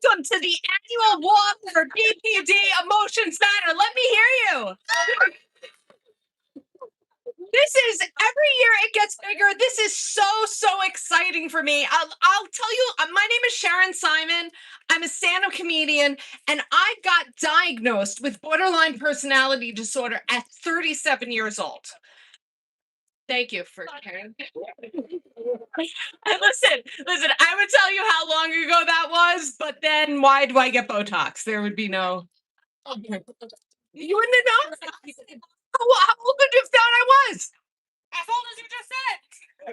Welcome to the annual walk for BPD Emotions Matter. Let me hear you. This is every year it gets bigger. This is so exciting for me. I'll tell you, my name is Sharon Simon. I'm a stand-up comedian, and I got diagnosed with borderline personality disorder at 37 years old. Thank you for caring. Listen, I would tell you how long ago that was, but then why do I get Botox? There would be no. You wouldn't have known? How old would you have thought I was? As old as you just said.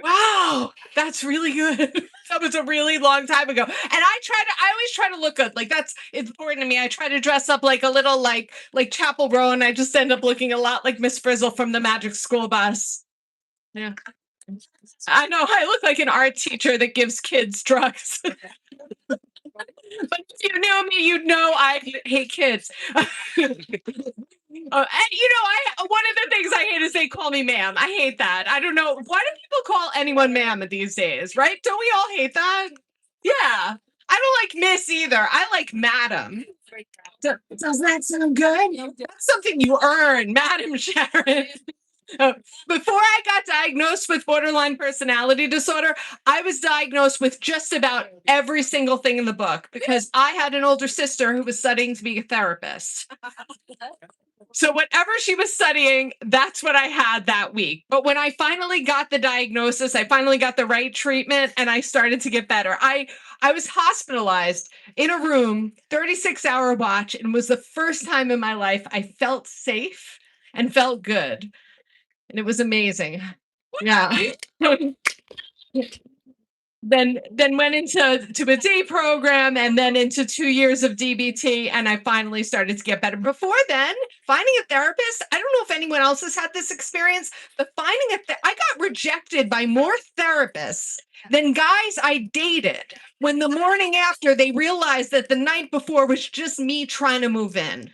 Wow, that's really good. That was a really long time ago. And I always try to look good. Like that's it's important to me. I try to dress up like a little like Chapel Row, and I just end up looking a lot like Miss Frizzle from the Magic School Bus. Yeah. I know I look like an art teacher that gives kids drugs. But if you knew me, you'd know I hate kids. And one of the things I hate is they call me ma'am. I hate that. I don't know why do people call anyone ma'am these days, right? Don't we all hate that? Yeah, I don't like miss either. I like madam. Does that sound good? That's something you earn, Madam Sharon. Uh, Before I got diagnosed with borderline personality disorder, I was diagnosed with just about every single thing in the book because I had an older sister who was studying to be a therapist. So, whatever she was studying, that's what I had that week. But when I finally got the diagnosis, I finally got the right treatment and I started to get better. I was hospitalized in a room, 36-hour watch, and it was the first time in my life I felt safe and felt good. And it was amazing. Yeah. Then went into a day program and then into 2 years of DBT, and I finally started to get better. Before then, finding a therapist, I don't know if anyone else has had this experience, but I got rejected by more therapists than guys I dated when the morning after they realized that the night before was just me trying to move in.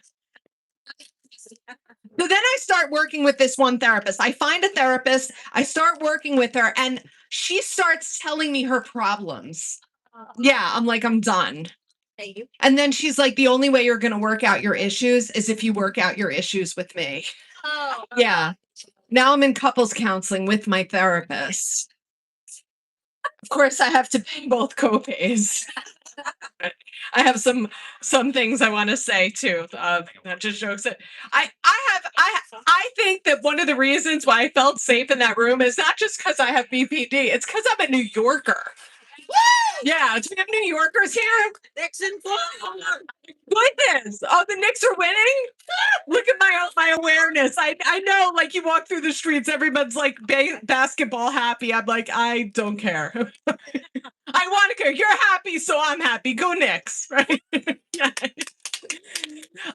So then I start working with this one therapist. I find a therapist, I start working with her, and she starts telling me her problems. Yeah, I'm like, I'm done. And then she's like, the only way you're going to work out your issues is if you work out your issues with me. Yeah. Now I'm in couples counseling with my therapist. Of course, I have to pay both copays. I have some things I want to say too. Not just jokes. I think that one of the reasons why I felt safe in that room is not just because I have BPD. It's because I'm a New Yorker. Yeah, do we have New Yorkers here? Knicks and goodness. Oh, the Knicks are winning. Look at my awareness. I know, like you walk through the streets, everyone's like basketball happy. I'm like, I don't care. I want to care. You're happy, so I'm happy. Go Knicks, right? Yeah.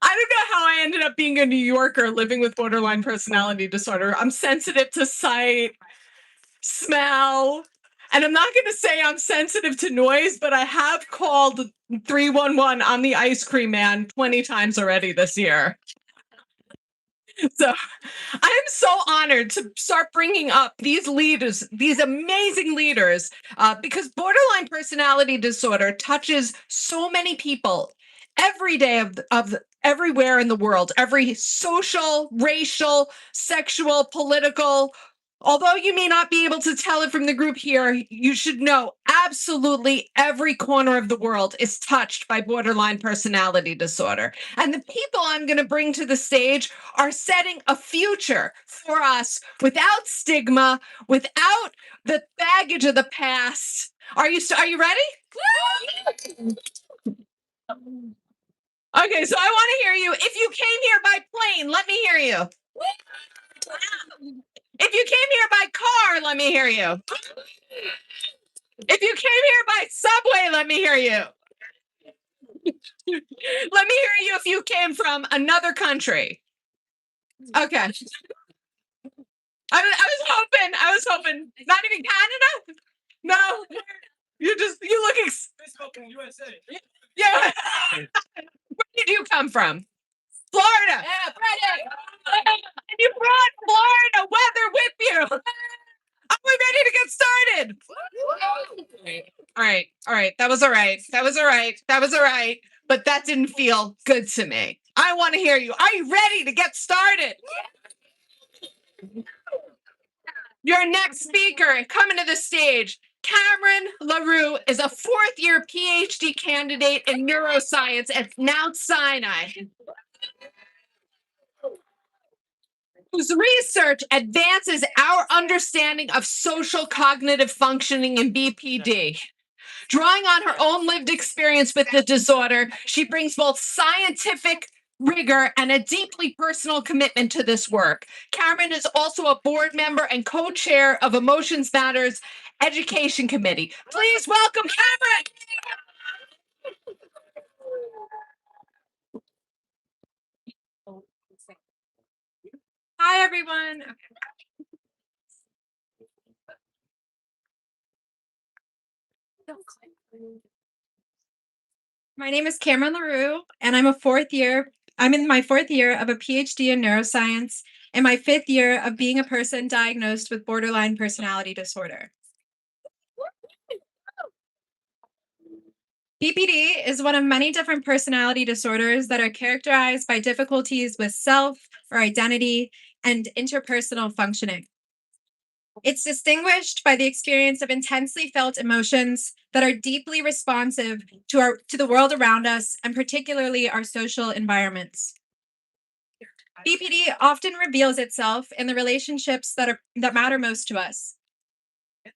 I don't know how I ended up being a New Yorker living with borderline personality disorder. I'm sensitive to sight, smell, and I'm not going to say I'm sensitive to noise, but I have called 311 on the ice cream man 20 times already this year. So I am so honored to start bringing up these leaders, these amazing leaders, because borderline personality disorder touches so many people every day of everywhere in the world, every social, racial, sexual, political. Although you may not be able to tell it from the group here, you should know absolutely every corner of the world is touched by borderline personality disorder. And the people I'm going to bring to the stage are setting a future for us without stigma, without the baggage of the past. Are you ready? Okay, so I want to hear you. If you came here by plane, let me hear you. If you came here by car, let me hear you. If you came here by subway, let me hear you. Let me hear you if you came from another country. Okay. I was hoping. Not even Canada? No. You look yeah. Where did you come from? Florida. Yeah, Friday. And you brought Florida weather with you. Are we ready to get started? All right. All right. That was all right. That was all right. That was all right. But that didn't feel good to me. I want to hear you. Are you ready to get started? Your next speaker coming to the stage, Cameron LaRue, is a fourth year PhD candidate in neuroscience at Mount Sinai, whose research advances our understanding of social cognitive functioning in BPD. Drawing on her own lived experience with the disorder, she brings both scientific rigor and a deeply personal commitment to this work. Cameron is also a board member and co-chair of Emotions Matters Education Committee. Please welcome Cameron. Hi, everyone. My name is Cameron LaRue, and I'm in my fourth year of a PhD in neuroscience and my fifth year of being a person diagnosed with borderline personality disorder. BPD is one of many different personality disorders that are characterized by difficulties with self or identity and interpersonal functioning. It's distinguished by the experience of intensely felt emotions that are deeply responsive to the world around us and particularly our social environments. BPD often reveals itself in the relationships that matter most to us.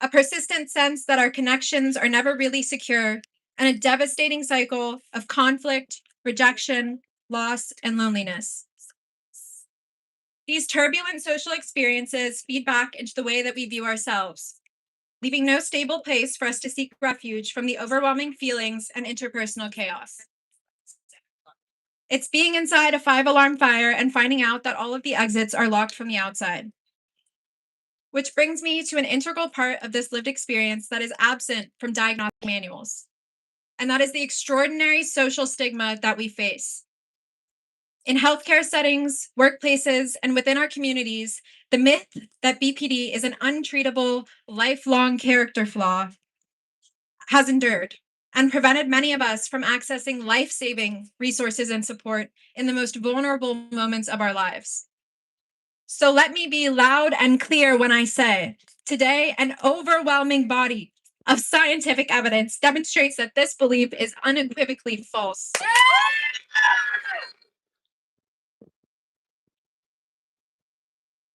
A persistent sense that our connections are never really secure, and a devastating cycle of conflict, rejection, loss, and loneliness. These turbulent social experiences feed back into the way that we view ourselves, leaving no stable place for us to seek refuge from the overwhelming feelings and interpersonal chaos. It's being inside a five-alarm fire and finding out that all of the exits are locked from the outside. Which brings me to an integral part of this lived experience that is absent from diagnostic manuals, and that is the extraordinary social stigma that we face. In healthcare settings, workplaces, and within our communities, the myth that BPD is an untreatable, lifelong character flaw has endured and prevented many of us from accessing life-saving resources and support in the most vulnerable moments of our lives. So let me be loud and clear when I say, today, an overwhelming body of scientific evidence demonstrates that this belief is unequivocally false.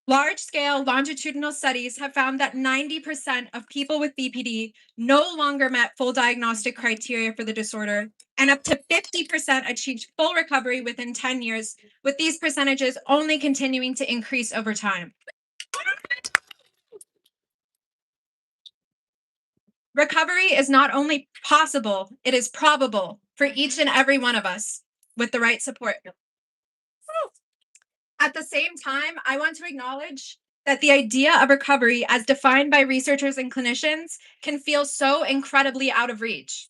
Large-scale longitudinal studies have found that 90% of people with BPD no longer met full diagnostic criteria for the disorder, and up to 50% achieved full recovery within 10 years, with these percentages only continuing to increase over time. Recovery is not only possible, it is probable for each and every one of us with the right support. At the same time, I want to acknowledge that the idea of recovery, as defined by researchers and clinicians, can feel so incredibly out of reach.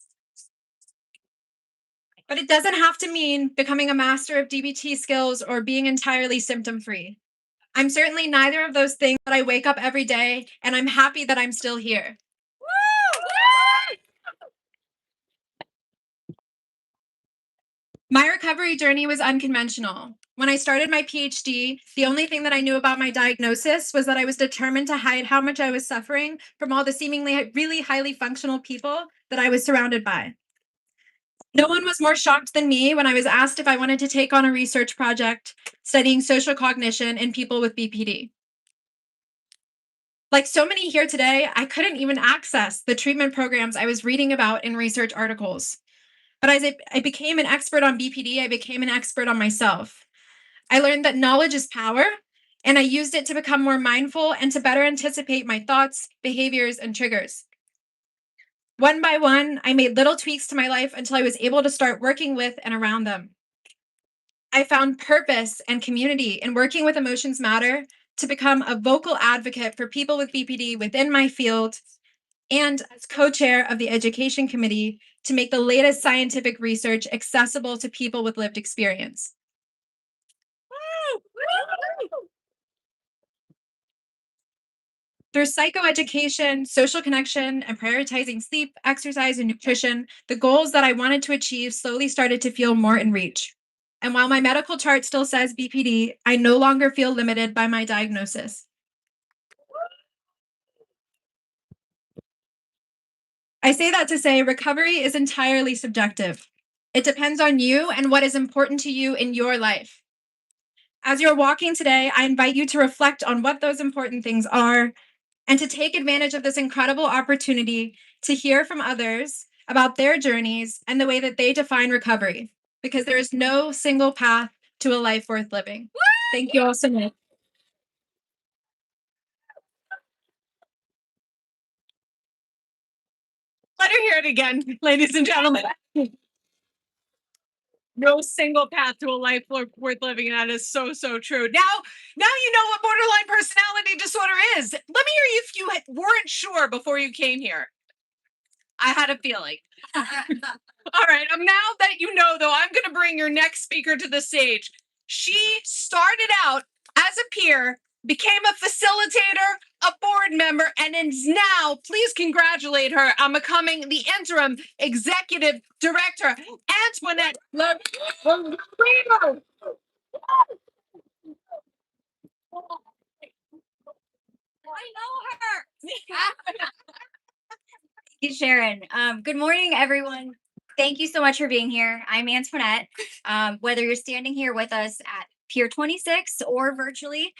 But it doesn't have to mean becoming a master of DBT skills or being entirely symptom free. I'm certainly neither of those things, but I wake up every day and I'm happy that I'm still here. My recovery journey was unconventional. When I started my PhD, the only thing that I knew about my diagnosis was that I was determined to hide how much I was suffering from all the seemingly really highly functional people that I was surrounded by. No one was more shocked than me when I was asked if I wanted to take on a research project studying social cognition in people with BPD. Like so many here today, I couldn't even access the treatment programs I was reading about in research articles. But as I became an expert on BPD, I became an expert on myself. I learned that knowledge is power, and I used it to become more mindful and to better anticipate my thoughts, behaviors, and triggers. One by one, I made little tweaks to my life until I was able to start working with and around them. I found purpose and community in working with Emotions Matter to become a vocal advocate for people with BPD within my field and as co-chair of the education committee to make the latest scientific research accessible to people with lived experience. Through psychoeducation, social connection, and prioritizing sleep, exercise, and nutrition, the goals that I wanted to achieve slowly started to feel more in reach. And while my medical chart still says BPD, I no longer feel limited by my diagnosis. I say that to say recovery is entirely subjective. It depends on you and what is important to you in your life. As you're walking today, I invite you to reflect on what those important things are and to take advantage of this incredible opportunity to hear from others about their journeys and the way that they define recovery, because there is no single path to a life worth living. Thank you all so much. Let her hear it again, ladies and gentlemen. No single path to a life worth living. And that is so, so true. Now you know what borderline personality disorder is. Let me hear you if you weren't sure before you came here. I had a feeling. All right. Now that you know, though, I'm going to bring your next speaker to the stage. She started out as a peer, became a facilitator, a board member, and is now, please congratulate her on becoming the interim executive director, Antoinette Lorino. I know her. You, Sharon. Good morning, everyone. Thank you so much for being here. I'm Antoinette. Whether you're standing here with us at Pier 26 or virtually,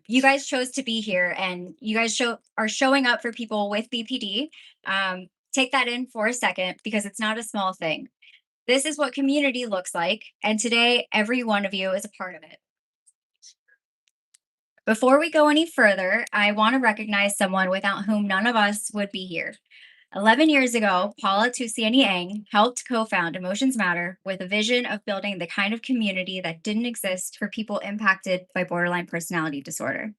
you guys chose to be here, and you guys are showing up for people with BPD. Take that in for a second because it's not a small thing. This is what community looks like, and today every one of you is a part of it. Before we go any further, I want to recognize someone without whom none of us would be here. 11 years ago, Paula Tusiani Ang helped co-found Emotions Matter with a vision of building the kind of community that didn't exist for people impacted by borderline personality disorder.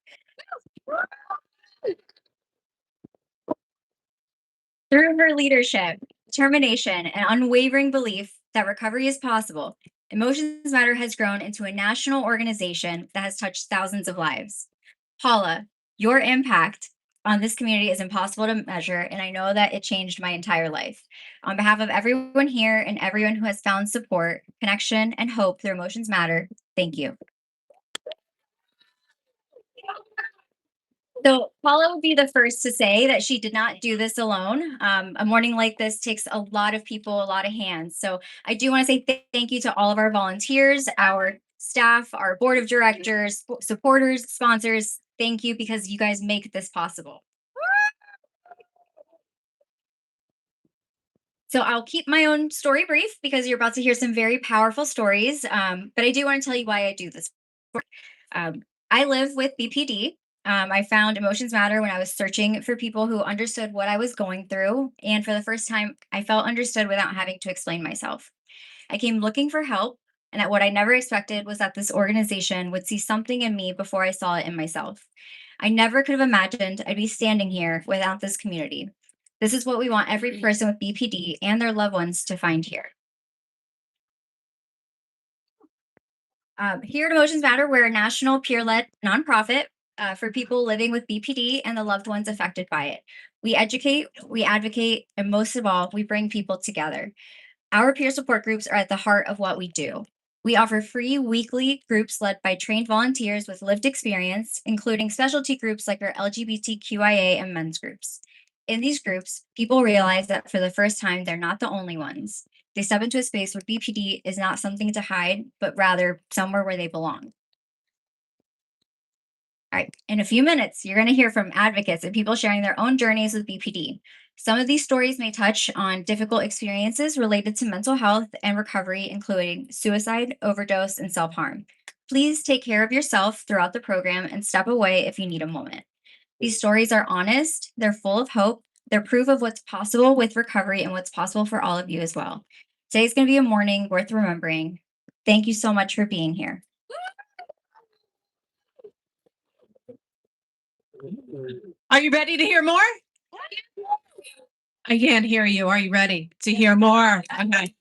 Through her leadership, determination, and unwavering belief that recovery is possible, Emotions Matter has grown into a national organization that has touched thousands of lives. Paula, your impact on this community is impossible to measure, and I know that it changed my entire life. On behalf of everyone here and everyone who has found support, connection, and hope through Emotions Matter, thank you. So Paula will be the first to say that she did not do this alone. A morning like this takes a lot of people, a lot of hands. So I do want to say thank you to all of our volunteers, our staff, our board of directors, supporters, sponsors. Thank you because you guys make this possible. So I'll keep my own story brief because you're about to hear some very powerful stories. But I do want to tell you why I do this. I live with BPD. I found Emotions Matter when I was searching for people who understood what I was going through. And for the first time, I felt understood without having to explain myself. I came looking for help. And what I never expected was that this organization would see something in me before I saw it in myself. I never could have imagined I'd be standing here without this community. This is what we want every person with BPD and their loved ones to find here. Here at Emotions Matter, we're a national peer-led nonprofit for people living with BPD and the loved ones affected by it. We educate, we advocate, and most of all, we bring people together. Our peer support groups are at the heart of what we do. We offer free weekly groups led by trained volunteers with lived experience, including specialty groups like our LGBTQIA and men's groups. In these groups, people realize that for the first time, they're not the only ones. They step into a space where BPD is not something to hide, but rather somewhere where they belong. All right, in a few minutes, you're going to hear from advocates and people sharing their own journeys with BPD. Some of these stories may touch on difficult experiences related to mental health and recovery, including suicide, overdose, and self-harm. Please take care of yourself throughout the program and step away if you need a moment. These stories are honest, they're full of hope, they're proof of what's possible with recovery and what's possible for all of you as well. Today's going to be a morning worth remembering. Thank you so much for being here. Are you ready to hear more? I can't hear you. Are you ready to hear more? Okay.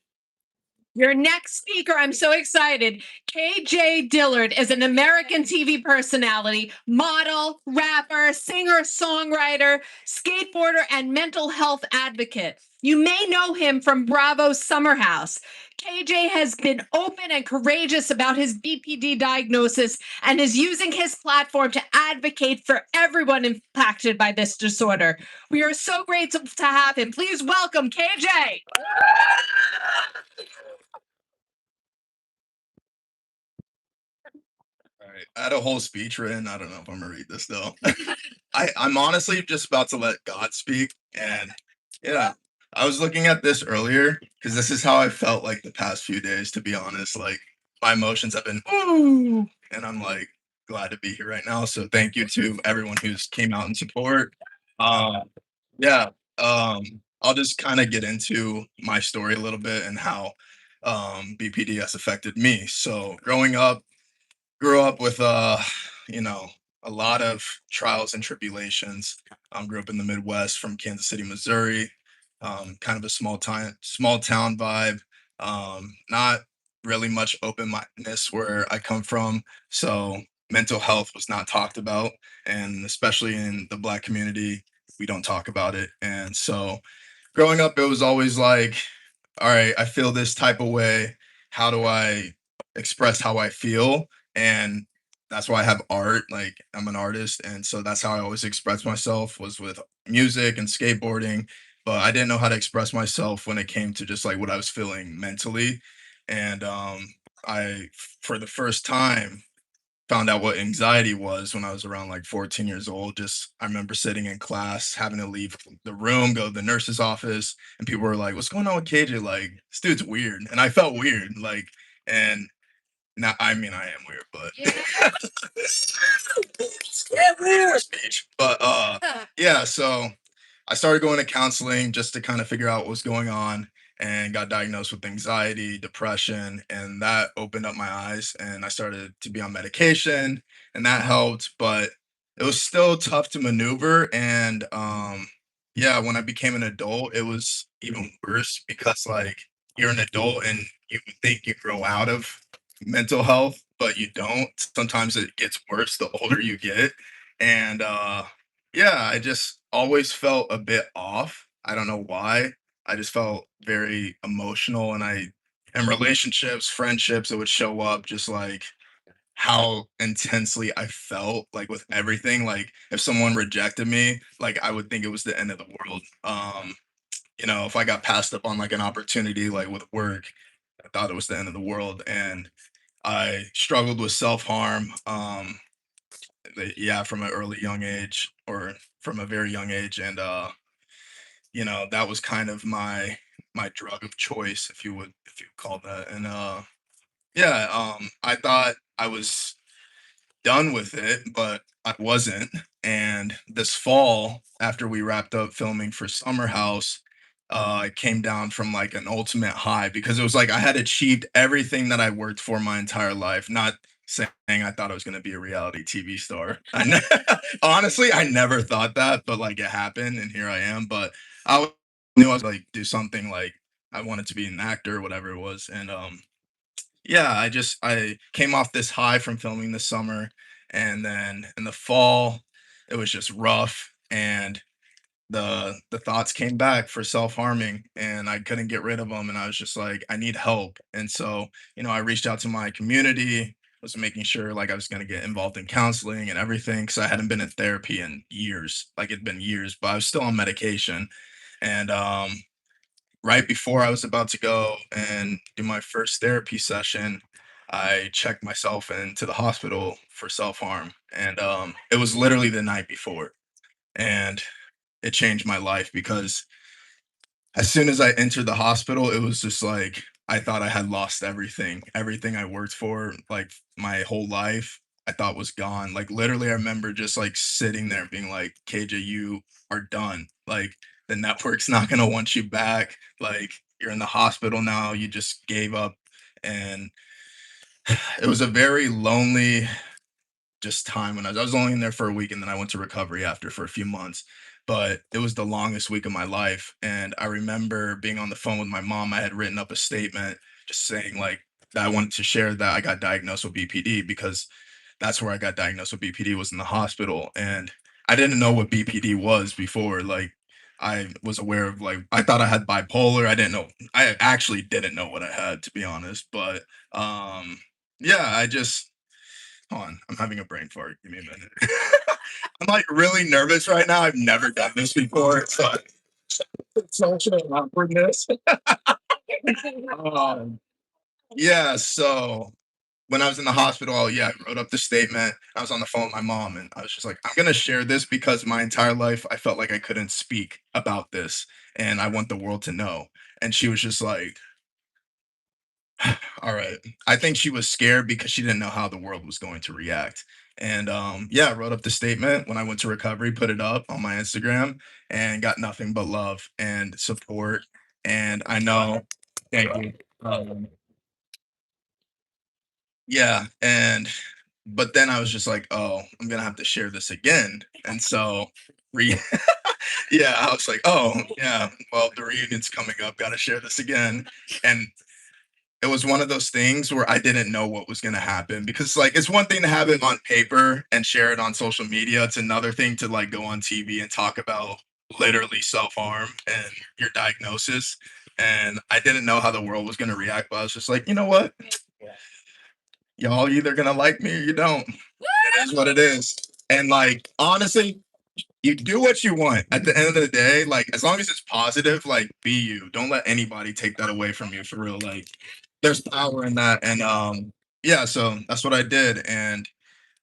Your next speaker, I'm so excited. KJ Dillard is an American TV personality, model, rapper, singer, songwriter, skateboarder, and mental health advocate. You may know him from Bravo's Summer House. KJ has been open and courageous about his BPD diagnosis and is using his platform to advocate for everyone impacted by this disorder. We are so grateful to have him. Please welcome KJ. All right. I had a whole speech written. I don't know if I'm gonna read this though. I'm honestly just about to let God speak. And yeah, I was looking at this earlier because this is how I felt like the past few days, to be honest. Like my emotions have been ooh, and I'm like glad to be here right now. So thank you to everyone who's came out in support. Um, yeah, I'll just kind of get into my story a little bit and how BPD has affected me. So growing up, grew up with you know a lot of trials and tribulations. Grew up in the Midwest from Kansas City, Missouri. Kind of a small town vibe. Not really much open mindedness where I come from, so mental health was not talked about, and especially in the Black community, we don't talk about it. And so growing up, it was always like, all right, I feel this type of way. How do I express how I feel? And that's why I have art. Like I'm an artist, and so that's how I always express myself was with music and skateboarding. But I didn't know how to express myself when it came to just like what I was feeling mentally. And I, for the first time, found out what anxiety was when I was around like 14 years old. Just I remember sitting in class, having to leave the room, go to the nurse's office, and people were like, "What's going on with KJ? Like, this dude's weird." And I felt weird, like, and now I mean I am weird, but speech. But yeah, so I started going to counseling just to kind of figure out what was going on and got diagnosed with anxiety, depression, and that opened up my eyes and I started to be on medication and that helped, but it was still tough to maneuver and yeah, when I became an adult, it was even worse because like you're an adult and you think you grow out of mental health, but you don't. Sometimes it gets worse the older you get. And yeah, I just always felt a bit off. I don't know why. I just felt very emotional and I in relationships, friendships, it would show up just like how intensely I felt like with everything. Like if someone rejected me, like I would think it was the end of the world. If I got passed up on like an opportunity like with work, I thought it was the end of the world. And I struggled with self-harm. Yeah, from an early young age or from a very young age. And that was kind of my drug of choice, if you call that. And yeah, I thought I was done with it, but I wasn't. And this fall, after we wrapped up filming for Summer House, I came down from like an ultimate high because it was like I had achieved everything that I worked for my entire life. Not saying I thought I was going to be a reality TV star. Honestly, I never thought that, but like it happened, and here I am. But knew I was like do something like I wanted to be an actor, or whatever it was, and yeah, I came off this high from filming this summer, and then in the fall, it was just rough, and the thoughts came back for self-harming, and I couldn't get rid of them, and I was just like, I need help, and so I reached out to my community, was making sure like I was gonna get involved in counseling and everything because I hadn't been in therapy in years, like it'd been years, but I was still on medication, and right before I was about to go and do my first therapy session, I checked myself into the hospital for self harm. And it was literally the night before. And it changed my life because as soon as I entered the hospital, it was just like I thought I had lost everything. Everything I worked for, like my whole life, I thought was gone. Like literally, I remember just like sitting there being like, KJ, you are done. Like the network's not gonna want you back. Like you're in the hospital now. You just gave up. And it was a very lonely just time when I was only in there for a week and then I went to recovery after for a few months. but it was the longest week of my life. And I remember being on the phone with my mom. I had written up a statement just saying like that I wanted to share that I got diagnosed with BPD because that's where I got diagnosed with BPD was in the hospital. And I didn't know what BPD was before. Like I was aware of like I thought I had bipolar. I didn't know. I actually didn't know what I had, to be honest. But yeah, I just hold on. I'm having a brain fart. Give me a minute. I'm like really nervous right now. I've never done this before, so it's such an awkwardness. um, yeah. So when I was in the hospital, yeah, I wrote up the statement. I was on the phone with my mom, and I was just like, I'm gonna share this because my entire life I felt like I couldn't speak about this, and I want the world to know. And she was just like, all right. I think she was scared because she didn't know how the world was going to react. And yeah, I wrote up the statement when I went to recovery, put it up on my Instagram, and got nothing but love and support. And I know, thank you. Yeah, and but then I was just like, oh, I'm gonna have to share this again. And so re yeah, I was like, oh yeah, well, the reunion's coming up, gotta share this again. And it was one of those things where I didn't know what was gonna happen because like it's one thing to have it on paper and share it on social media. It's another thing to like go on TV and talk about literally self-harm and your diagnosis. And I didn't know how the world was gonna react, but I was just like, you know what? Y'all either gonna like me or you don't. It is what it is. And like honestly, you do what you want. At the end of the day, like as long as it's positive, like be you. Don't let anybody take that away from you for real. Like there's power in that. And yeah, so that's what I did. And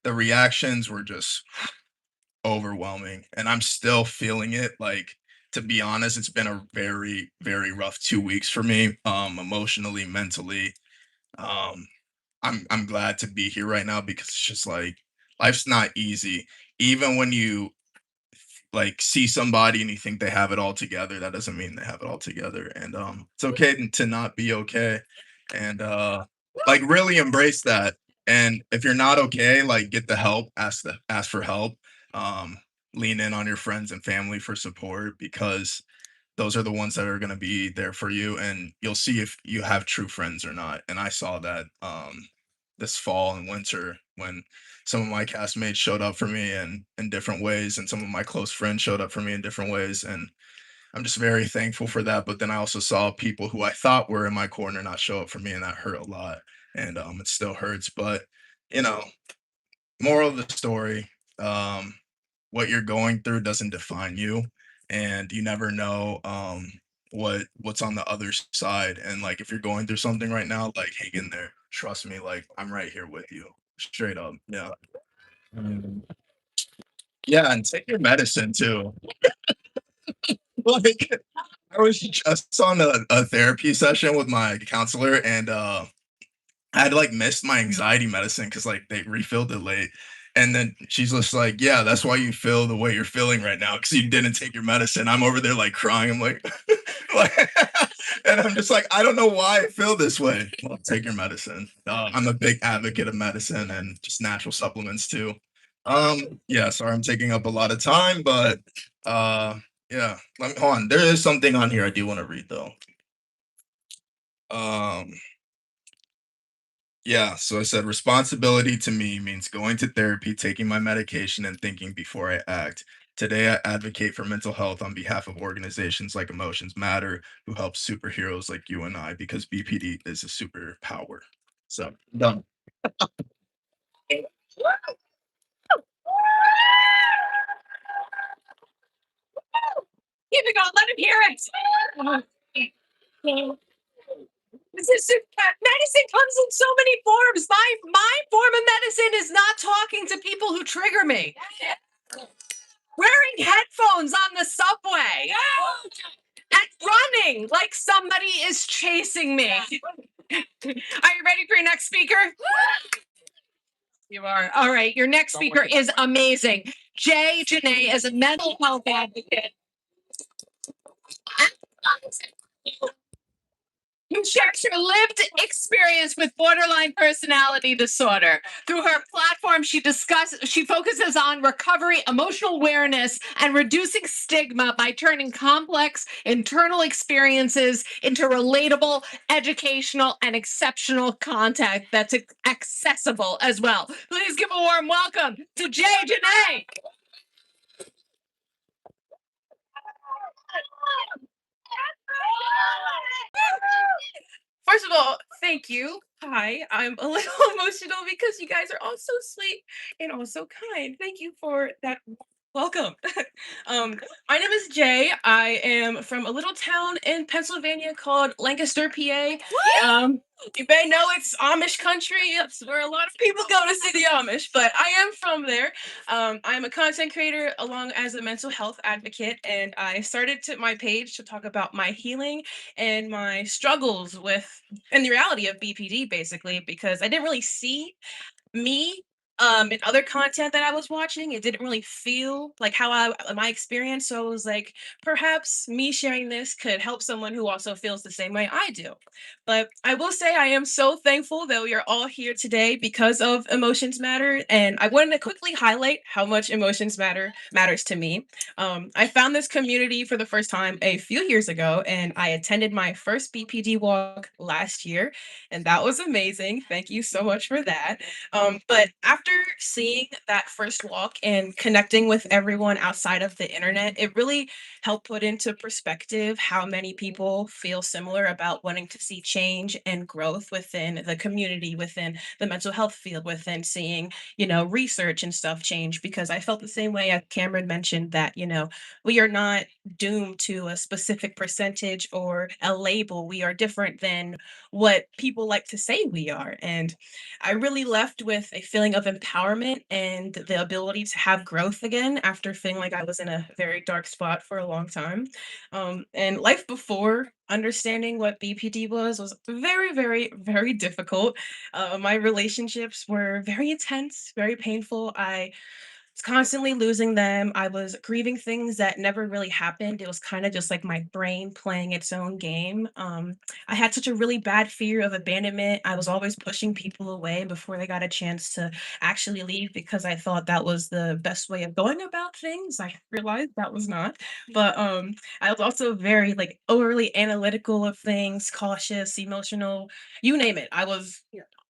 the reactions were just overwhelming. And I'm still feeling it. Like to be honest, it's been a very, very rough 2 weeks for me, emotionally, mentally. Um, I'm glad to be here right now because it's just like life's not easy. Even when you like see somebody and you think they have it all together, that doesn't mean they have it all together. And it's okay to not be okay. And like really embrace that. And if you're not okay, like get the help, ask for help. Um, lean in on your friends and family for support because those are the ones that are going to be there for you and you'll see if you have true friends or not. And I saw that this fall and winter when some of my castmates showed up for me and in different ways and some of my close friends showed up for me in different ways and I'm just very thankful for that. But then I also saw people who I thought were in my corner not show up for me and that hurt a lot. And it still hurts. But you know, moral of the story, um, what you're going through doesn't define you, and you never know what's on the other side. And like if you're going through something right now, like hang in there. Trust me, like I'm right here with you. Straight up. Yeah. Mm. Yeah, and take your medicine too. Like I was just on a therapy session with my counselor and I had like missed my anxiety medicine because like they refilled it late. And then she's just like, yeah, that's why you feel the way you're feeling right now because you didn't take your medicine. I'm over there like crying. I'm like, like and I'm just like, I don't know why I feel this way. Well, take your medicine. I'm a big advocate of medicine and just natural supplements too. Yeah, sorry, I'm taking up a lot of time, but yeah, let me hold on. There is something on here I do want to read though. Um, Yeah, so I said responsibility to me means going to therapy, taking my medication, and thinking before I act. Today, I advocate for mental health on behalf of organizations like Emotions Matter, who help superheroes like you and I, because BPD is a superpower. So, done. Keep it going. Let him hear it. Medicine comes in so many forms. My form of medicine is not talking to people who trigger me. Wearing headphones on the subway and running like somebody is chasing me. Are you ready for your next speaker? You are. All right. Your next speaker is amazing. Jay Janae is a mental health advocate. who shares her lived experience with borderline personality disorder. Through her platform, she focuses on recovery, emotional awareness, and reducing stigma by turning complex internal experiences into relatable, educational, and exceptional content that's accessible as well. Please give a warm welcome to Jay Janae. First of all, thank you. Hi, I'm a little emotional because you guys are all so sweet and all so kind. Thank you for that. Welcome. My name is Jay. I am from a little town in Pennsylvania called Lancaster, PA. You may know it's Amish country. It's where a lot of people go to see the Amish, but I am from there. I'm a content creator along as a mental health advocate, and I started my page to talk about my healing and my struggles with and the reality of BPD basically because I didn't really see me and other content that I was watching, it didn't really feel like how my experience. So it was like perhaps me sharing this could help someone who also feels the same way I do. But I will say I am so thankful that we are all here today because of Emotions Matter. And I wanted to quickly highlight how much Emotions matters to me. I found this community for the first time a few years ago, and I attended my first BPD walk last year, and that was amazing. Thank you so much for that. But after seeing that first walk and connecting with everyone outside of the internet, it really helped put into perspective how many people feel similar about wanting to see change and growth within the community, within the mental health field, within seeing, research and stuff change. Because I felt the same way as Cameron mentioned that, we are not doomed to a specific percentage or a label. We are different than what people like to say we are. And I really left with a feeling of empowerment and the ability to have growth again after feeling like I was in a very dark spot for a long time. And life before understanding what BPD was very, very, very difficult. My relationships were very intense, very painful. I was constantly losing them. I was grieving things that never really happened. It was kind of just like my brain playing its own game. I had such a really bad fear of abandonment. I was always pushing people away before they got a chance to actually leave because I thought that was the best way of going about things. I realized that was not. But I was also very like overly analytical of things, cautious, emotional, you name it. I was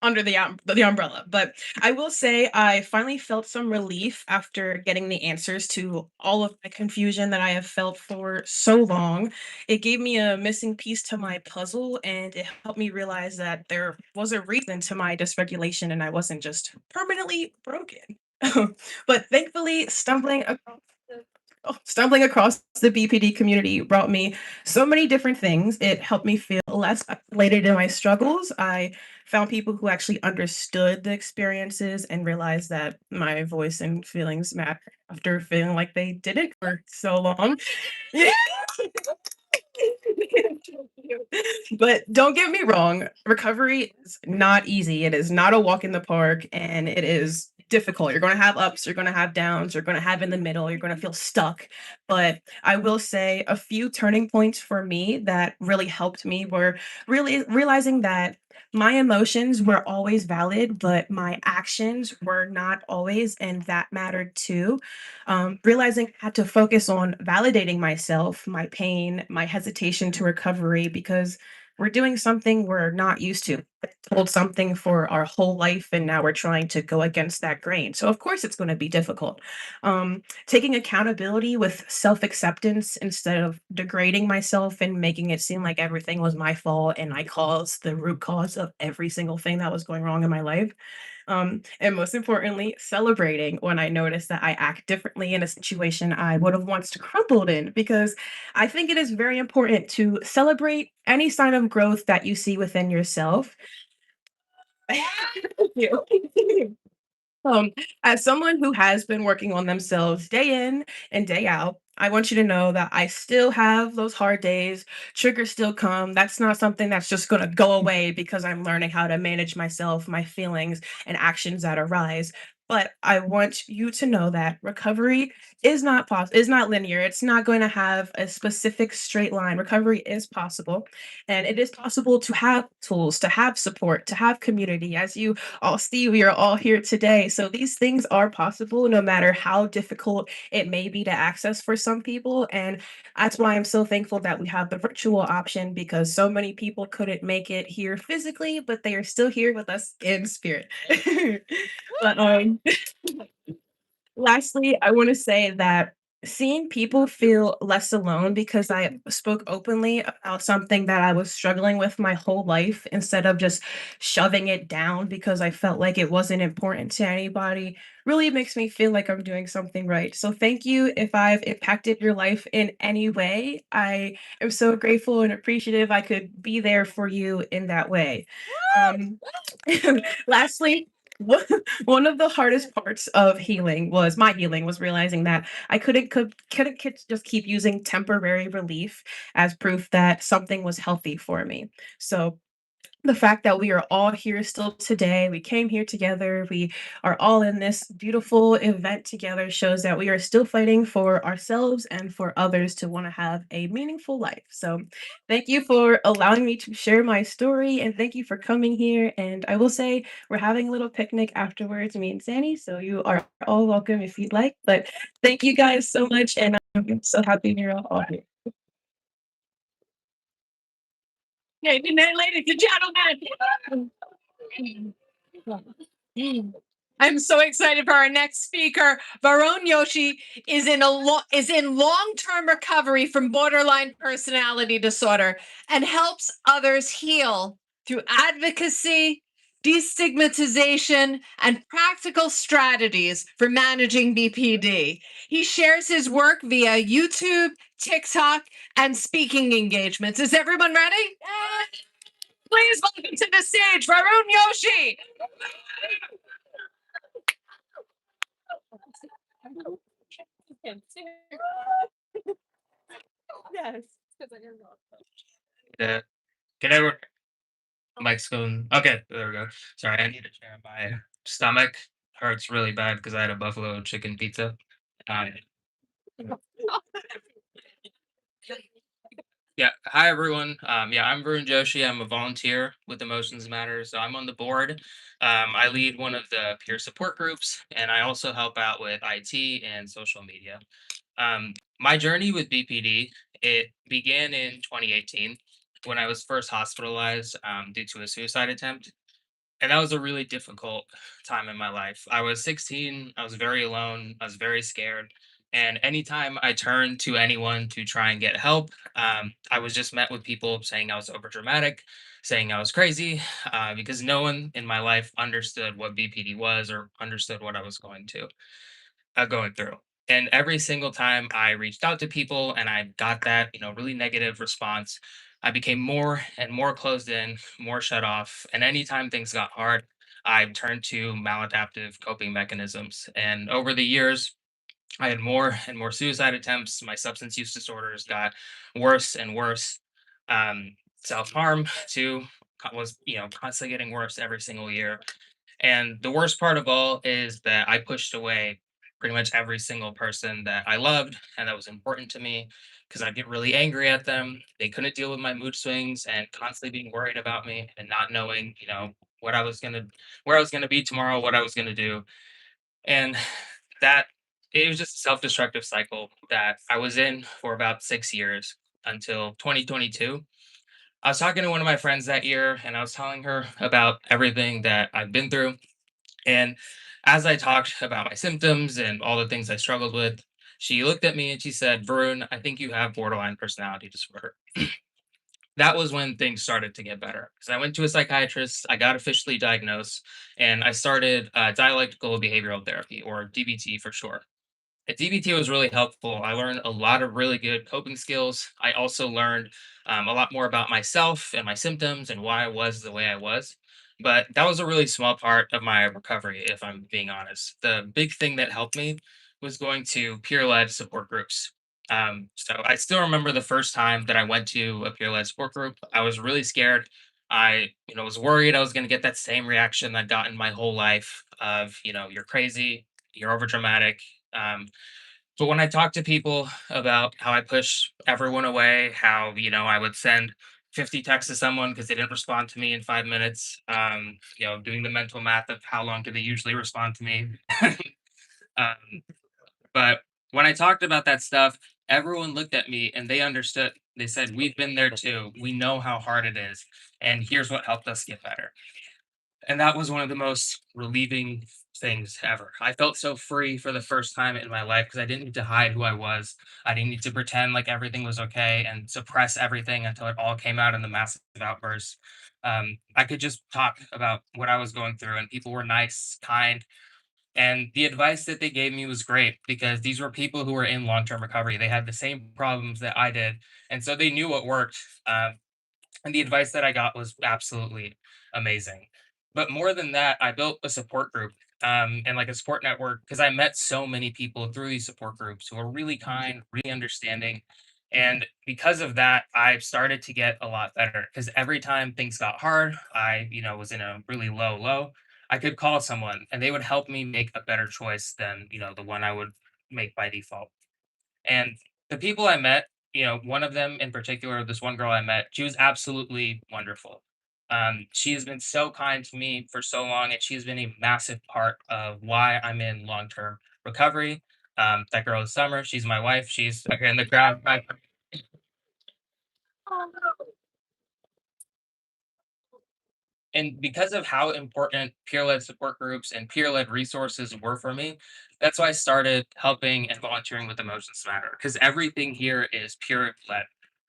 under the umbrella. But I will say I finally felt some relief after getting the answers to all of my confusion that I have felt for so long. It gave me a missing piece to my puzzle and it helped me realize that there was a reason to my dysregulation and I wasn't just permanently broken. But thankfully, stumbling across the BPD community brought me so many different things. It helped me feel less isolated in my struggles. I found people who actually understood the experiences and realized that my voice and feelings matter after feeling like they didn't for so long. But don't get me wrong, recovery is not easy. It is not a walk in the park and it is difficult. You're going to have ups, you're going to have downs, you're going to have in the middle, you're going to feel stuck. But I will say a few turning points for me that really helped me were really realizing that my emotions were always valid, but my actions were not always, and that mattered too. Realizing I had to focus on validating myself, my pain, my hesitation to recovery, because we're doing something we're not used to. Told something for our whole life, and now we're trying to go against that grain. So, of course, it's going to be difficult. Taking accountability with self acceptance instead of degrading myself and making it seem like everything was my fault and I caused the root cause of every single thing that was going wrong in my life. And most importantly, celebrating when I notice that I act differently in a situation I would have once crumbled in, because I think it is very important to celebrate any sign of growth that you see within yourself. Thank you. Um, as someone who has been working on themselves day in and day out, I want you to know that I still have those hard days. Triggers still come. That's not something that's just going to go away because I'm learning how to manage myself, my feelings, and actions that arise. But I want you to know that recovery is not linear. It's not going to have a specific straight line. Recovery is possible, and it is possible to have tools, to have support, to have community. As you all see, we are all here today. So these things are possible no matter how difficult it may be to access for some people. And that's why I'm so thankful that we have the virtual option, because so many people couldn't make it here physically, but they are still here with us in spirit. But lastly, I want to say that seeing people feel less alone because I spoke openly about something that I was struggling with my whole life instead of just shoving it down because I felt like it wasn't important to anybody really makes me feel like I'm doing something right. So thank you if I've impacted your life in any way. I am so grateful and appreciative I could be there for you in that way. Um, lastly, one of the hardest parts of healing was my healing was realizing that I couldn't just keep using temporary relief as proof that something was healthy for me. So the fact that we are all here still today, we came here together, we are all in this beautiful event together shows that we are still fighting for ourselves and for others to want to have a meaningful life. So, thank you for allowing me to share my story and thank you for coming here. And I will say, we're having a little picnic afterwards, me and Zanny. So, you are all welcome if you'd like. But thank you guys so much. And I'm so happy you're all here. Okay, good night, ladies and gentlemen. I'm so excited for our next speaker. Varun Yoshi is in long-term recovery from borderline personality disorder and helps others heal through advocacy, destigmatization, and practical strategies for managing BPD. He shares his work via YouTube, TikTok, and speaking engagements. Is everyone ready? Please welcome to the stage, Varun Yoshi. Yes. Yeah. Can I work? Mike's going. Okay, there we go. Sorry, I need to share. My stomach hurts really bad because I had a buffalo chicken pizza. Um, yeah. Hi, everyone. Yeah, I'm Varun Joshi. I'm a volunteer with Emotions Matter. So I'm on the board. I lead one of the peer support groups, and I also help out with IT and social media. My journey with BPD, it began in 2018 when I was first hospitalized due to a suicide attempt. And that was a really difficult time in my life. I was 16, I was very alone, I was very scared. And anytime I turned to anyone to try and get help, I was just met with people saying I was overdramatic, saying I was crazy, because no one in my life understood what BPD was or understood what I was going through. And every single time I reached out to people and I got that, really negative response, I became more and more closed in, more shut off. And anytime things got hard, I turned to maladaptive coping mechanisms. And over the years, I had more and more suicide attempts. My substance use disorders got worse and worse. Self harm too was, constantly getting worse every single year. And the worst part of all is that I pushed away pretty much every single person that I loved and that was important to me because I'd get really angry at them. They couldn't deal with my mood swings and constantly being worried about me and not knowing, what I was gonna where I was gonna be tomorrow, what I was gonna do. And that it was just a self-destructive cycle that I was in for about 6 years until 2022. I was talking to one of my friends that year and I was telling her about everything that I've been through, and as I talked about my symptoms and all the things I struggled with, she looked at me and she said, Varun, I think you have borderline personality disorder. That was when things started to get better because I went to a psychiatrist, I got officially diagnosed, and I started dialectical behavioral therapy, or DBT for short. DBT was really helpful. I learned a lot of really good coping skills. I also learned a lot more about myself and my symptoms and why I was the way I was. But that was a really small part of my recovery, if I'm being honest. The big thing that helped me was going to peer led support groups. So I still remember the first time that I went to a peer led support group. I was really scared. I, was worried I was going to get that same reaction I'd gotten my whole life. of, you're crazy, you're overdramatic. But when I talk to people about how I push everyone away, how, I would send 50 texts to someone because they didn't respond to me in 5 minutes, doing the mental math of how long do they usually respond to me. um, but when I talked about that stuff, everyone looked at me and they understood. They said, "We've been there too. We know how hard it is. And here's what helped us get better." And that was one of the most relieving things ever. I felt so free for the first time in my life because I didn't need to hide who I was. I didn't need to pretend like everything was okay and suppress everything until it all came out in the massive outburst. I could just talk about what I was going through, and people were nice, kind, and the advice that they gave me was great because these were people who were in long term recovery. They had the same problems that I did. And so they knew what worked. And the advice that I got was absolutely amazing. But more than that, I built a support group and like a support network because I met so many people through these support groups who are really kind, really understanding. And because of that, I started to get a lot better because every time things got hard, I, was in a really low. I could call someone and they would help me make a better choice than, the one I would make by default. And the people I met, one of them in particular, this one girl I met, she was absolutely wonderful. She has been so kind to me for so long, and she's been a massive part of why I'm in long term recovery. That girl is Summer. She's my wife. She's okay in the crowd. And because of how important peer-led support groups and peer-led resources were for me, that's why I started helping and volunteering with Emotions Matter because everything here is peer-led.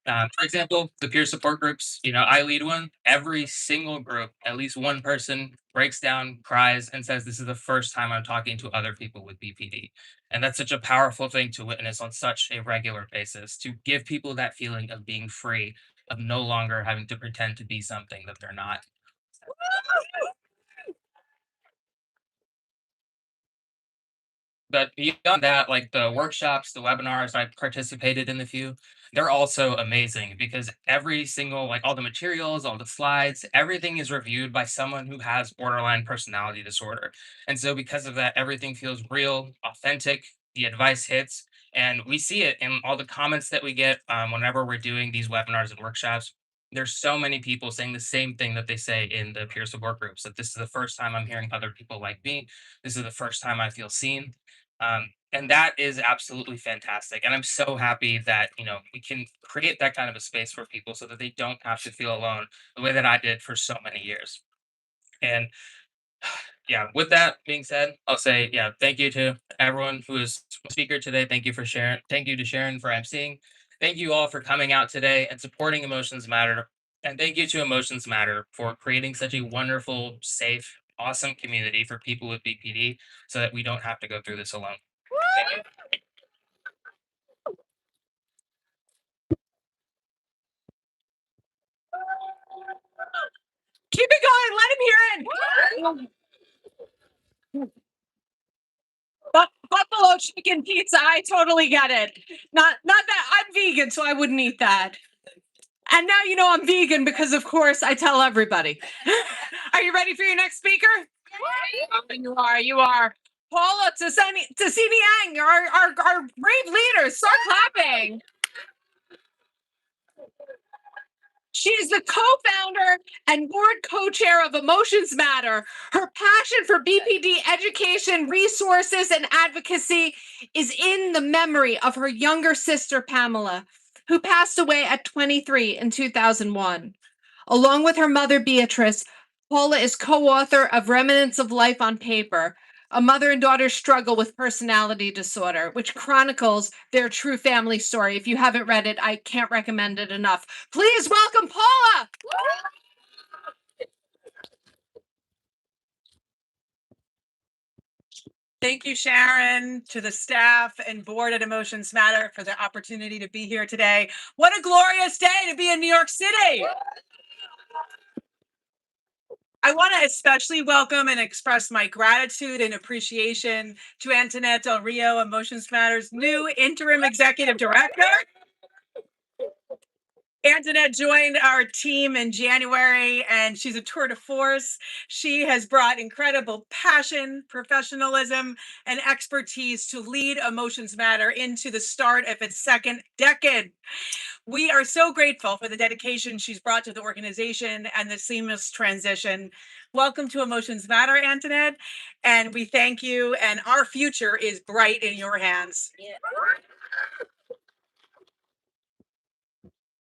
For example, the peer support groups, I lead one. Every single group, at least one person breaks down, cries, and says, "This is the first time I'm talking to other people with BPD." And that's such a powerful thing to witness on such a regular basis to give people that feeling of being free, of no longer having to pretend to be something that they're not. But beyond that, like the workshops, the webinars, I participated in a few. They're also amazing because every single, like all the materials, all the slides, everything is reviewed by someone who has borderline personality disorder. And so, because of that, everything feels real, authentic. The advice hits. And we see it in all the comments that we get whenever we're doing these webinars and workshops. There's so many people saying the same thing that they say in the peer support groups, that this is the first time I'm hearing other people like me. This is the first time I feel seen, and that is absolutely fantastic. And I'm so happy that, we can create that kind of a space for people so that they don't have to feel alone the way that I did for so many years. And yeah, with that being said, I'll say, yeah, thank you to everyone who is a speaker today. Thank you for sharing. Thank you to Sharon for emceeing. Thank you all for coming out today and supporting Emotions Matter. And thank you to Emotions Matter for creating such a wonderful, safe, awesome community for people with BPD so that we don't have to go through this alone. Thank you. Keep it going. Let him hear it. Buffalo chicken pizza. I totally get it. Not that I'm vegan, so I wouldn't eat that. And now you know I'm vegan because, of course, I tell everybody. Are you ready for your next speaker? Oh, you are. You are. Paula Tassini Yang, our brave leader. Start clapping. She is the co-founder and board co-chair of Emotions Matter. Her passion for BPD education, resources, and advocacy is in the memory of her younger sister, Pamela, who passed away at 23 in 2001. Along with her mother, Beatrice, Paula is co-author of Remnants of Life on Paper, a mother and daughter struggle with personality disorder, which chronicles their true family story. If you haven't read it, I can't recommend it enough. Please welcome Paula. Thank you, Sharon, to the staff and board at Emotions Matter for the opportunity to be here today. What a glorious day to be in New York City. I want to especially welcome and express my gratitude and appreciation to Antoinette Del Rio, Emotions Matter's new interim executive director. Antoinette joined our team in January, and she's a tour de force. She has brought incredible passion, professionalism, and expertise to lead Emotions Matter into the start of its second decade. We are so grateful for the dedication she's brought to the organization and the seamless transition. Welcome to Emotions Matter, Antoinette, and we thank you, and our future is bright in your hands.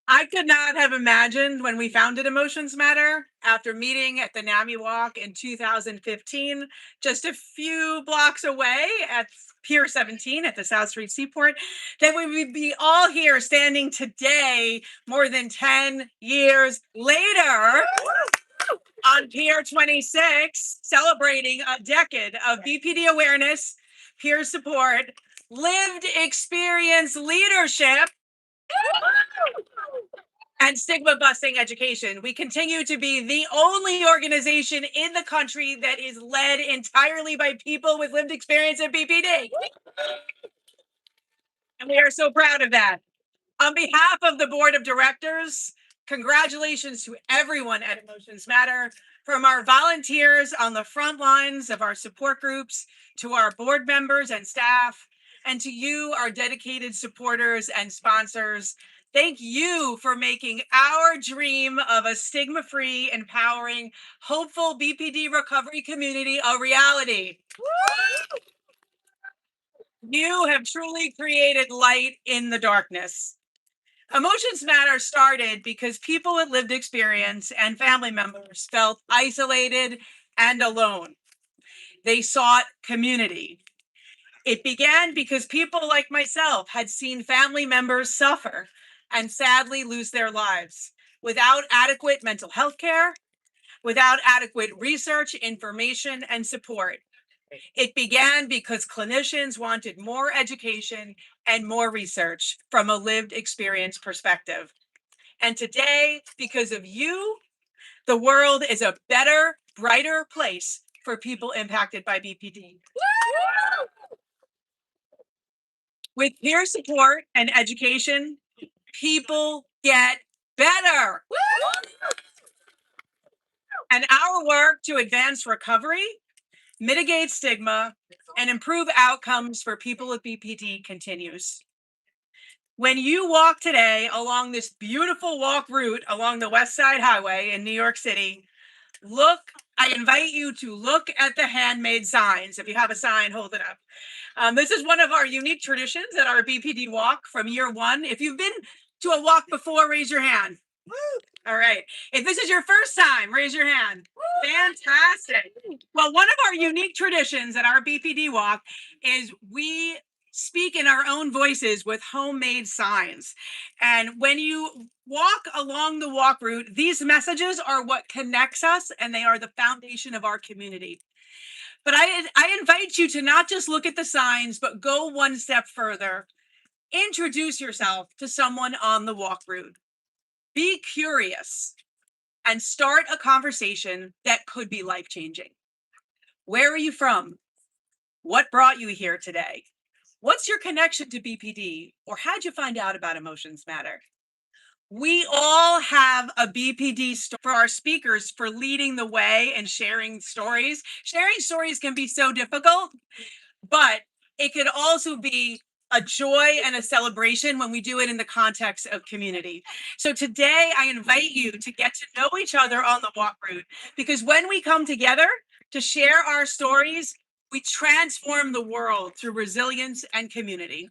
I could not have imagined when we founded Emotions Matter after meeting at the NAMI Walk in 2015, just a few blocks away at Pier 17 at the South Street Seaport, that we would be all here standing today, more than 10 years later, on Pier 26, celebrating a decade of BPD awareness, peer support, lived experience leadership, and stigma busting education. We continue to be the only organization in the country that is led entirely by people with lived experience in BPD. And we are so proud of that. On behalf of the board of directors, congratulations to everyone at Emotions Matter, from our volunteers on the front lines of our support groups, to our board members and staff, and to you, our dedicated supporters and sponsors. Thank you for making our dream of a stigma-free, empowering, hopeful BPD recovery community a reality. You have truly created light in the darkness. Emotions Matter started because people with lived experience and family members felt isolated and alone. They sought community. It began because people like myself had seen family members suffer and sadly lose their lives without adequate mental health care, without adequate research, information, and support. It began because clinicians wanted more education and more research from a lived experience perspective. And today, because of you, the world is a better, brighter place for people impacted by BPD. With peer support and education, people get better. And our work to advance recovery, mitigate stigma, and improve outcomes for people with BPD continues. When you walk today along this beautiful walk route along the West Side Highway in New York City, I invite you to look at the handmade signs. If you have a sign, hold it up. This is one of our unique traditions at our BPD walk from year one. If you've been to a walk before, raise your hand. All right. If this is your first time, raise your hand. Fantastic. Well, one of our unique traditions at our BPD walk is we speak in our own voices with homemade signs. And when you walk along the walk route, these messages are what connects us, and they are the foundation of our community. But I invite you to not just look at the signs, but go one step further. Introduce yourself to someone on the walk route. Be curious and start a conversation that could be life-changing. Where are you from? What brought you here today? What's your connection to BPD? Or how'd you find out about Emotions Matter? We all have a BPD story for our speakers for leading the way and sharing stories. Sharing stories can be so difficult, but it could also be a joy and a celebration when we do it in the context of community. So today I invite you to get to know each other on the walk route, because when we come together to share our stories, we transform the world through resilience and community.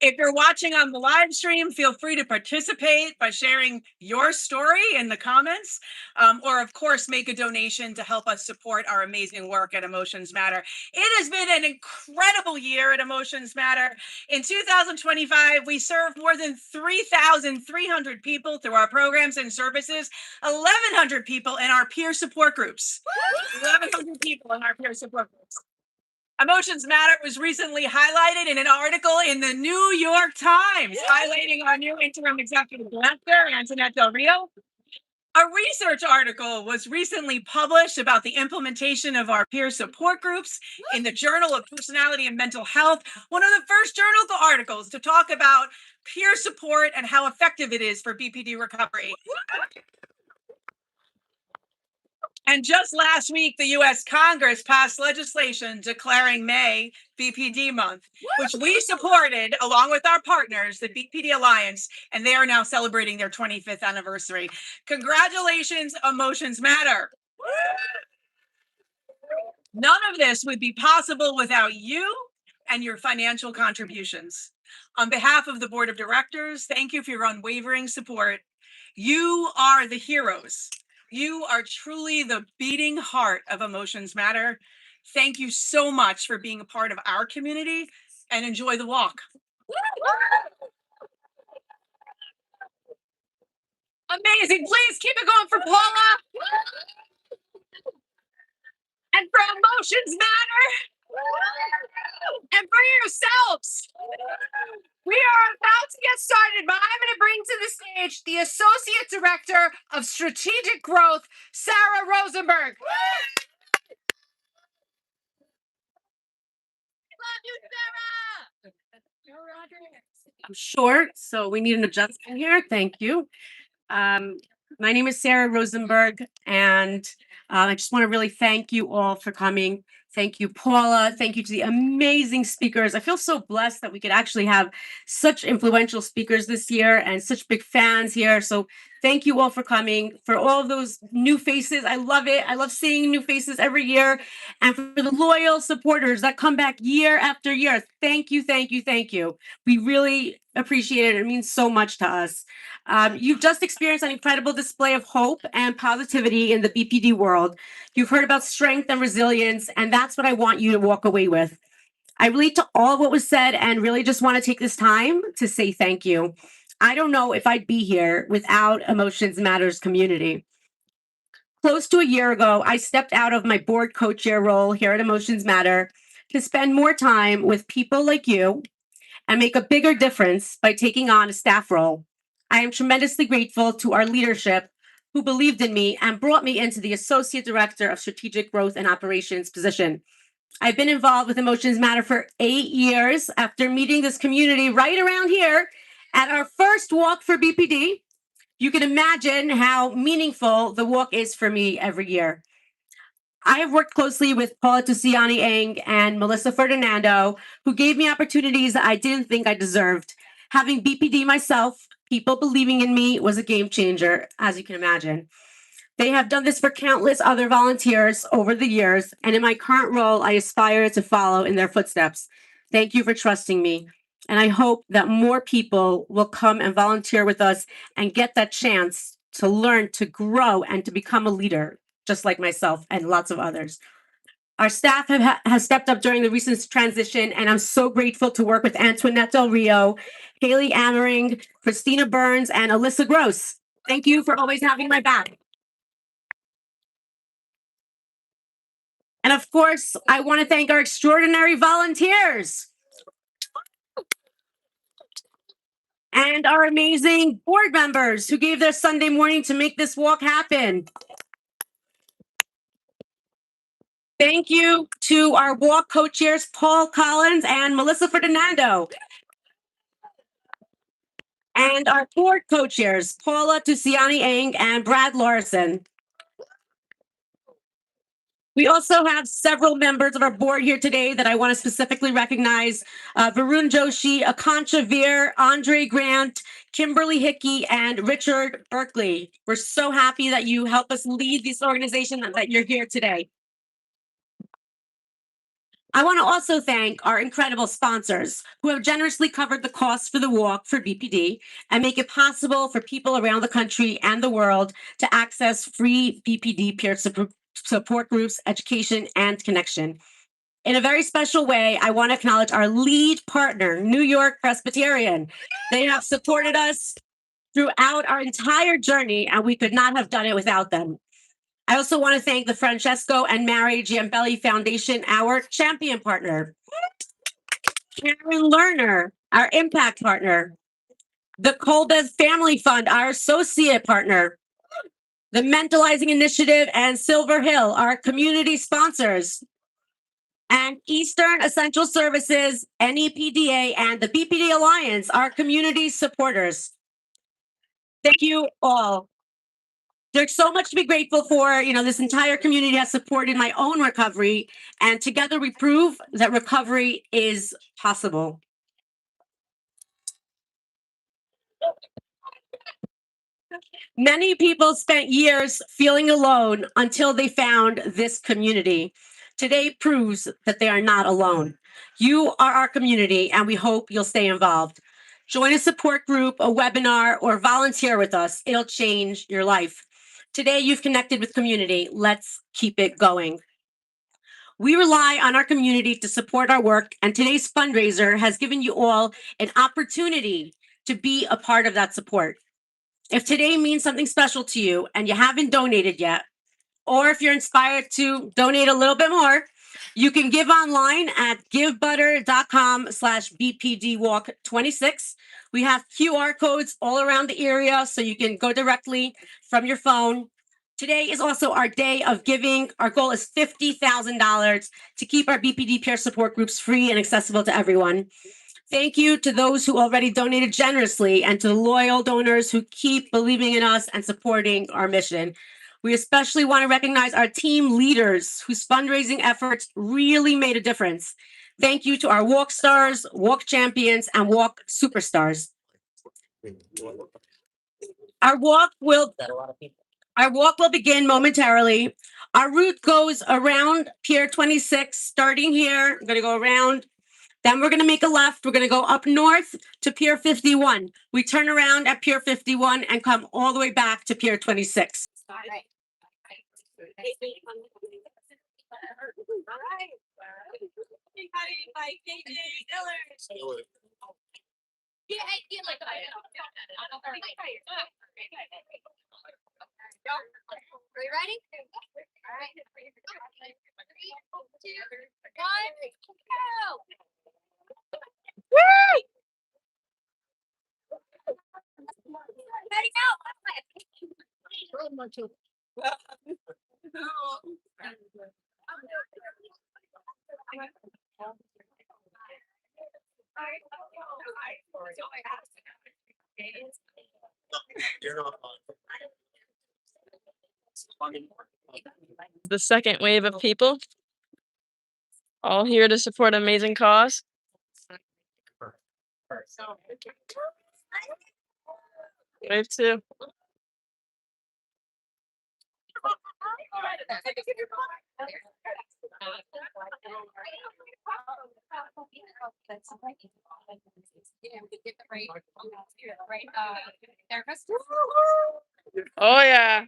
If you're watching on the live stream, feel free to participate by sharing your story in the comments, or of course, make a donation to help us support our amazing work at Emotions Matter. It has been an incredible year at Emotions Matter. In 2025, we served more than 3,300 people through our programs and services, 1,100 people in our peer support groups. 1,100 people in our peer support groups. Emotions Matter was recently highlighted in an article in the New York Times, highlighting our new interim executive director, Antoinette Del Rio. A research article was recently published about the implementation of our peer support groups in the Journal of Personality and Mental Health, one of the first journal articles to talk about peer support and how effective it is for BPD recovery. And just last week, the US Congress passed legislation declaring May BPD month, which we supported along with our partners, the BPD Alliance, and they are now celebrating their 25th anniversary. Congratulations, Emotions Matter. None of this would be possible without you and your financial contributions. On behalf of the board of directors, thank you for your unwavering support. You are the heroes. You are truly the beating heart of Emotions Matter. Thank you so much for being a part of our community, and enjoy the walk. Amazing. Please keep it going for Paula. And for Emotions Matter. And for yourselves. We are about to get started, but I'm going to bring to the stage the Associate Director of Strategic Growth, Sarah Rosenberg. Love you, Sarah. I'm short, so we need an adjustment here. Thank you. My name is Sarah Rosenberg, and I just want to really thank you all for coming. Thank you, Paula. Thank you to the amazing speakers. I feel so blessed that we could actually have such influential speakers this year and such big fans here. So thank you all for coming. For all of those new faces, I love it. I love seeing new faces every year. And for the loyal supporters that come back year after year, thank you, thank you, thank you. We really appreciate it. It means so much to us. You've just experienced an incredible display of hope and positivity in the BPD world. You've heard about strength and resilience, and that's what I want you to walk away with. I relate to all of what was said and really just want to take this time to say thank you. I don't know if I'd be here without Emotions Matters community. Close to a year ago, I stepped out of my board co-chair role here at Emotions Matter to spend more time with people like you and make a bigger difference by taking on a staff role. I am tremendously grateful to our leadership who believed in me and brought me into the Associate Director of Strategic Growth and Operations position. I've been involved with Emotions Matter for 8 years after meeting this community right around here at our first walk for BPD. You can imagine how meaningful the walk is for me every year. I have worked closely with Paula Tusiani Eng and Melissa Ferdinando, who gave me opportunities that I didn't think I deserved. Having BPD myself, people believing in me was a game changer, as you can imagine. They have done this for countless other volunteers over the years, and in my current role, I aspire to follow in their footsteps. Thank you for trusting me. And I hope that more people will come and volunteer with us and get that chance to learn, to grow, and to become a leader, just like myself and lots of others. Our staff has stepped up during the recent transition, and I'm so grateful to work with Antoinette Del Rio, Haley Amering, Christina Burns, and Alyssa Gross. Thank you for always having my back. And of course, I want to thank our extraordinary volunteers and our amazing board members who gave their Sunday morning to make this walk happen. Thank you to our walk co-chairs, Paul Collins and Melissa Ferdinando. And our board co-chairs, Paula Tusiani Eng and Brad Larson. We also have several members of our board here today that I want to specifically recognize. Varun Joshi, Akansha Veer, Andre Grant, Kimberly Hickey, and Richard Berkeley. We're so happy that you help us lead this organization and that you're here today. I want to also thank our incredible sponsors who have generously covered the costs for the walk for BPD and make it possible for people around the country and the world to access free BPD peer support groups, education, and connection. In a very special way, I want to acknowledge our lead partner, New York Presbyterian. They have supported us throughout our entire journey, and we could not have done it without them. I also want to thank the Francesco and Mary Giambelli Foundation, our champion partner. Karen Lerner, our impact partner. The Colbeth Family Fund, our associate partner. the Mentalizing Initiative, and Silver Hill, our community sponsors, and Eastern Essential Services, NEPDA, and the BPD Alliance, our community supporters. Thank you all. There's so much to be grateful for. You know, this entire community has supported my own recovery, and together we prove that recovery is possible. Many people spent years feeling alone until they found this community. Today proves that they are not alone. You are our community, and we hope you'll stay involved. Join a support group, a webinar, or volunteer with us. It'll change your life. Today, you've connected with community. Let's keep it going. We rely on our community to support our work, and today's fundraiser has given you all an opportunity to be a part of that support. If today means something special to you and you haven't donated yet, or if you're inspired to donate a little bit more, you can give online at givebutter.com/BPDWalk26. We have QR codes all around the area, so you can go directly from your phone. Today is also our day of giving. Our goal is $50,000 to keep our BPD peer support groups free and accessible to everyone. Thank you to those who already donated generously and to the loyal donors who keep believing in us and supporting our mission. We especially want to recognize our team leaders whose fundraising efforts really made a difference. Thank you to our walk stars, walk champions, and walk superstars. Our walk will begin momentarily. Our route goes around Pier 26, starting here. I'm going to go around. Then we're going to make a left. We're going to go up north to Pier 51. We turn around at Pier 51 and come all the way back to Pier 26. Are you ready? All right. 3, 2, 1, go! Ready, The second wave of people, all here to support an amazing cause. Wave 2. Oh yeah.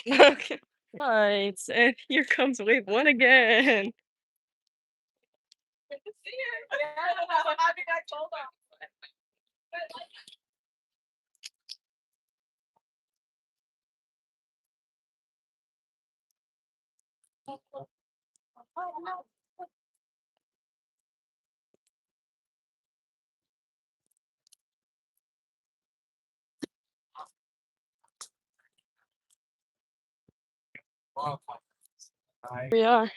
Okay. Right, and here comes wave 1 again. We are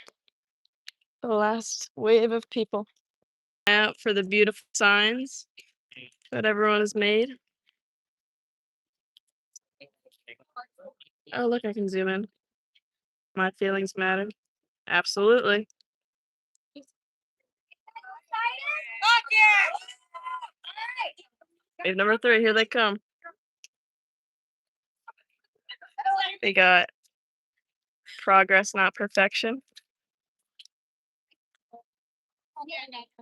the last wave of people out for the beautiful signs that everyone has made. Oh, look, I can zoom in. My feelings matter. Absolutely. Wave number 3, here they come. They got progress, not perfection.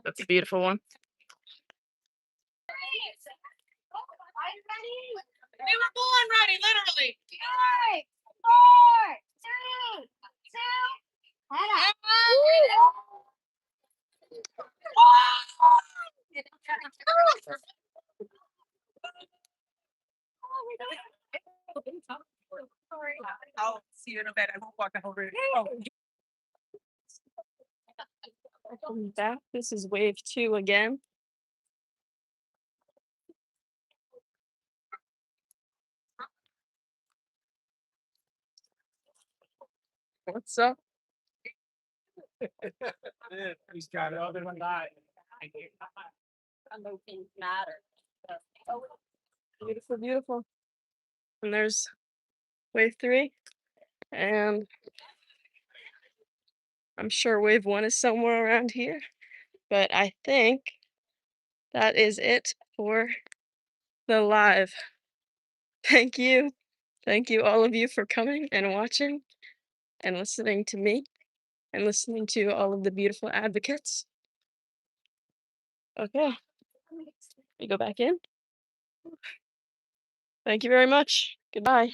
That's a beautiful one. We were born ready, literally. 5, 4, 3, 2, head up. I'll see you in a bit. I won't walk the whole route. Welcome back. This is wave 2 again. What's up? He's got other than that. Beautiful, beautiful. And there's wave 3. And I'm sure wave 1 is somewhere around here. But I think that is it for the live. Thank you. Thank you, all of you, for coming and watching and listening to me and listening to all of the beautiful advocates. Okay. We go back in. Thank you very much. Goodbye.